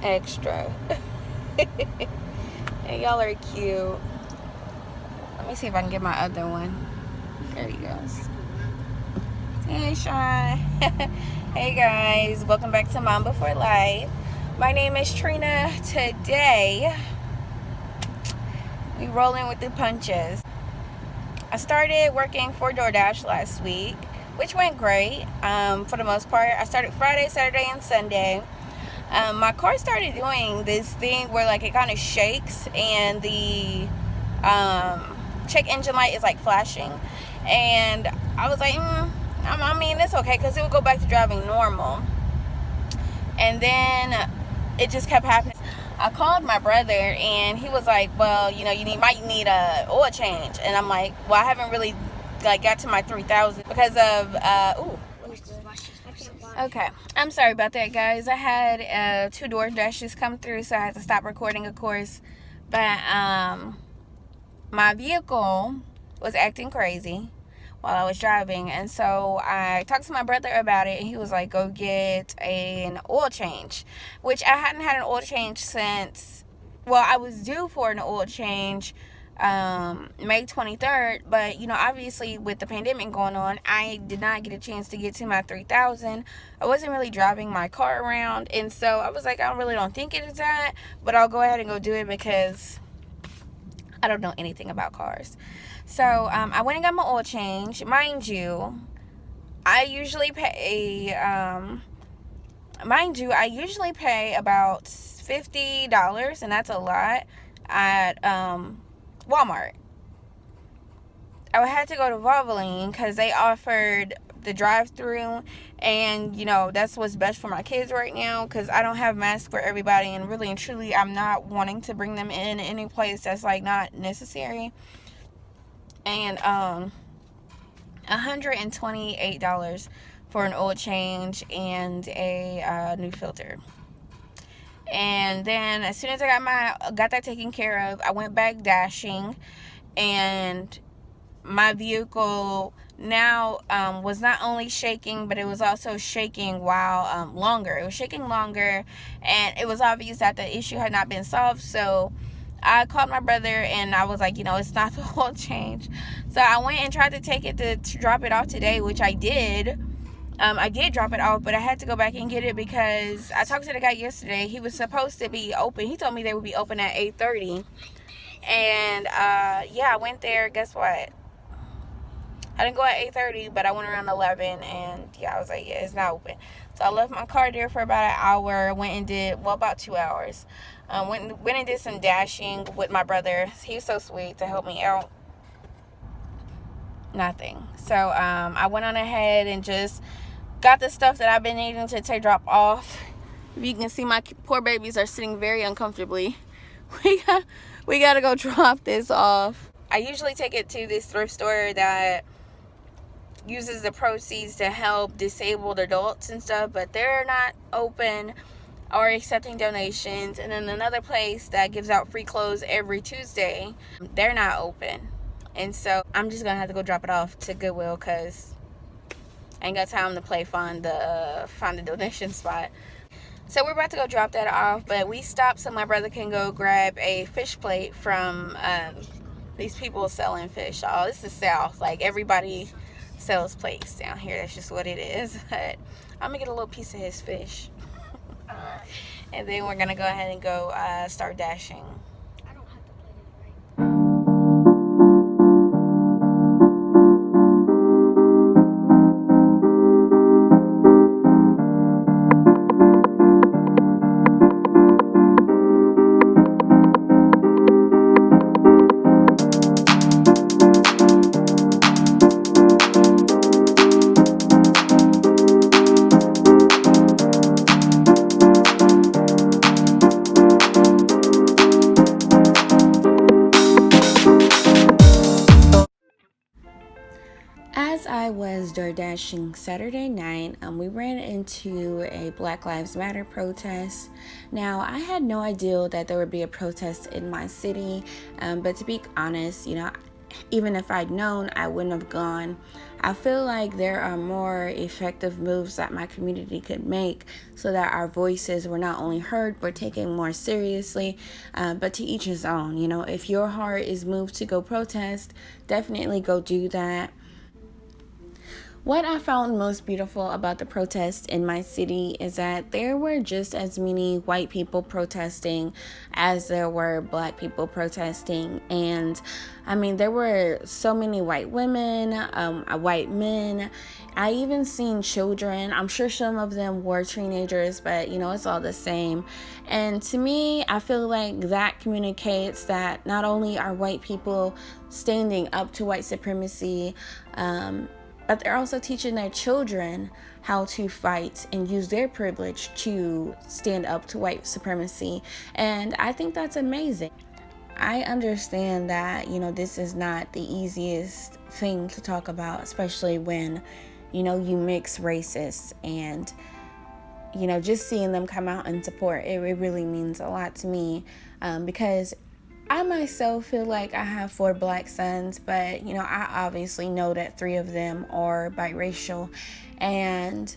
extra. And y'all are cute. Let me see if I can get my other one. There he goes. Hey, Sean. Hey, guys. Welcome back to Mom Before Life. My name is Trina. Today, we rolling with the punches. I started working for DoorDash last week, which went great for the most part. I started Friday, Saturday, and Sunday. My car started doing this thing where like it kind of shakes and the check engine light is like flashing, and I was like I mean it's okay because it would go back to driving normal, and then it just kept happening. I called my brother and he was like, well, you know, might need a oil change, and I'm like, well, I haven't really like got to my 3,000 because of okay, I'm sorry about that, guys. I had 2 DoorDashes come through, so I had to stop recording, of course. But my vehicle was acting crazy while I was driving, and so I talked to my brother about it, and he was like, go get an oil change, which I hadn't had an oil change since, well, I was due for an oil change May 23rd, but you know, obviously with the pandemic going on, I did not get a chance to get to my 3,000. I wasn't really driving my car around, and so I was like, I really don't think it is that, but I'll go ahead and go do it because I don't know anything about cars. So I went and got my oil change. Mind you, I usually pay about $50, and that's a lot, at Walmart. I had to go to Valvoline because they offered the drive-through, and you know, that's what's best for my kids right now because I don't have masks for everybody, and really and truly I'm not wanting to bring them in any place that's like not necessary. And $128 for an oil change and a new filter. And then as soon as I got that taken care of, I went back dashing, and my vehicle now was not only shaking, but it was also shaking while longer. It was shaking longer, and it was obvious that the issue had not been solved. So I called my brother and I was like, you know, it's not the whole change. So I went and tried to take it to drop it off today, which I did. I did drop it off, but I had to go back and get it because I talked to the guy yesterday. He was supposed to be open. He told me they would be open at 8:30. And yeah, I went there. Guess what? I didn't go at 8:30, but I went around 11, and yeah, I was like, yeah, it's not open. So I left my car there for about an hour, went and did, well, about 2 hours. Went and did some dashing with my brother. He was so sweet to help me out. Nothing. So I went on ahead and just got the stuff that I've been needing to drop off. If you can see, my poor babies are sitting very uncomfortably. We got to go drop this off. I usually take it to this thrift store that uses the proceeds to help disabled adults and stuff, but they're not open or accepting donations. And then another place that gives out free clothes every Tuesday, they're not open. And so I'm just gonna have to go drop it off to Goodwill because I ain't got time to find the donation spot. So we're about to go drop that off, but we stopped so my brother can go grab a fish plate from these people selling fish. Oh, this is South. Like, everybody sells plates down here. That's just what it is. But I'm gonna get a little piece of his fish. And then we're gonna go ahead and go start dashing. As I was DoorDashing Saturday night, we ran into a Black Lives Matter protest. Now, I had no idea that there would be a protest in my city, but to be honest, you know, even if I'd known, I wouldn't have gone. I feel like there are more effective moves that my community could make so that our voices were not only heard but taken more seriously, but to each his own. If your heart is moved to go protest, definitely go do that. What I found most beautiful about the protest in my city is that there were just as many white people protesting as there were black people protesting. And there were so many white women, white men. I even seen children. I'm sure some of them were teenagers, but it's all the same. And to me, I feel like that communicates that not only are white people standing up to white supremacy, but they're also teaching their children how to fight and use their privilege to stand up to white supremacy. And I think that's amazing. I understand that, this is not the easiest thing to talk about, especially when, you mix races, and, just seeing them come out and support, it really means a lot to me, because I myself feel like I have 4 black sons, but, I obviously know that 3 of them are biracial. And,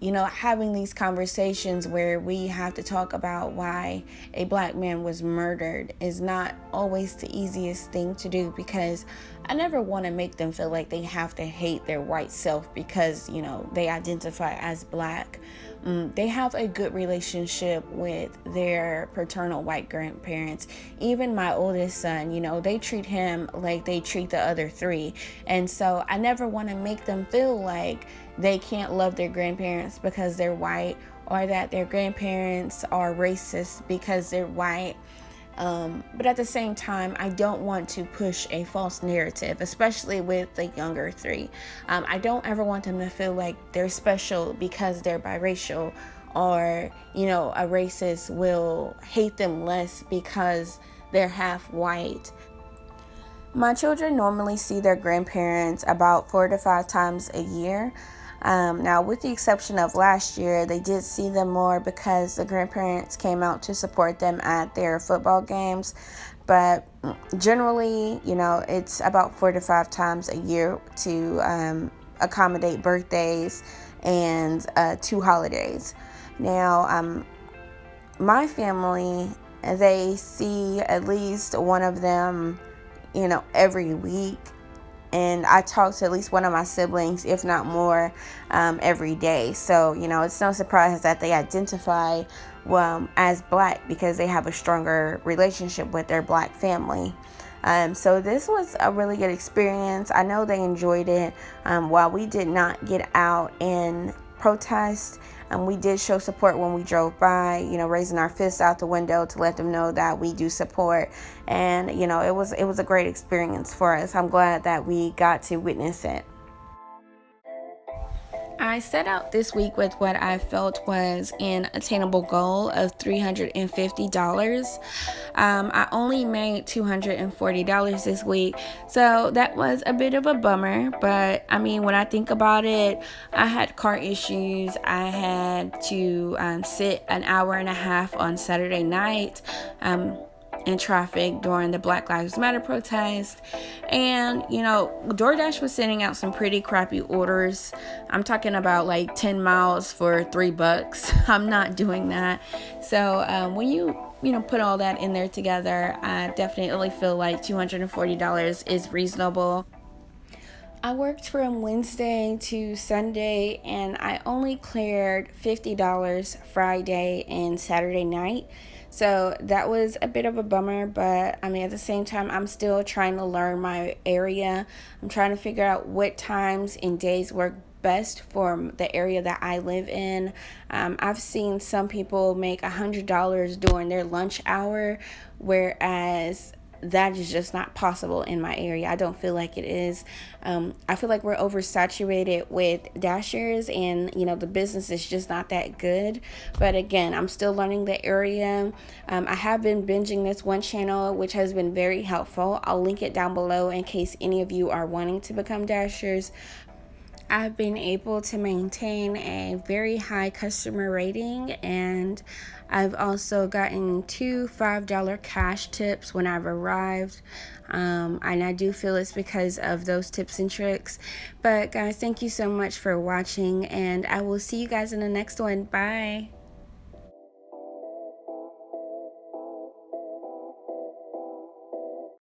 having these conversations where we have to talk about why a black man was murdered is not always the easiest thing to do, because I never want to make them feel like they have to hate their white self because, they identify as black. They have a good relationship with their paternal white grandparents. Even my oldest son, they treat him like they treat the other 3. And so I never want to make them feel like they can't love their grandparents because they're white, or that their grandparents are racist because they're white. But at the same time, I don't want to push a false narrative, especially with the younger 3. I don't ever want them to feel like they're special because they're biracial, or, a racist will hate them less because they're half white. My children normally see their grandparents about 4 to 5 times a year. Now, with the exception of last year, they did see them more because the grandparents came out to support them at their football games. But generally, it's about 4 to 5 times a year to accommodate birthdays and 2 holidays. Now, my family, they see at least one of them, every week. And I talk to at least one of my siblings, if not more, every day. So, it's no surprise that they identify as black because they have a stronger relationship with their black family. So this was a really good experience. I know they enjoyed it. While we did not get out and protest, we did show support when we drove by, raising our fists out the window to let them know that we do support. And, it was a great experience for us. I'm glad that we got to witness it. I set out this week with what I felt was an attainable goal of $350. I only made $240 this week, so that was a bit of a bummer. But when I think about it, I had car issues. I had to sit an hour and a half on Saturday night in traffic during the Black Lives Matter protest. And, DoorDash was sending out some pretty crappy orders. I'm talking about like 10 miles for $3. I'm not doing that. So when you put all that in there together, I definitely feel like $240 is reasonable. I worked from Wednesday to Sunday, and I only cleared $50 Friday and Saturday night. So that was a bit of a bummer, but at the same time, I'm still trying to learn my area. I'm trying to figure out what times and days work best for the area that I live in. I've seen some people make $100 during their lunch hour, whereas that is just not possible in my area. I don't feel like it is. I feel like we're oversaturated with dashers, and the business is just not that good. But again, I'm still learning the area. I have been binging this one channel, which has been very helpful. I'll link it down below in case any of you are wanting to become dashers. I've been able to maintain a very high customer rating, and I've also gotten two $5 cash tips when I've arrived. And I do feel it's because of those tips and tricks. But guys, thank you so much for watching, and I will see you guys in the next one. Bye.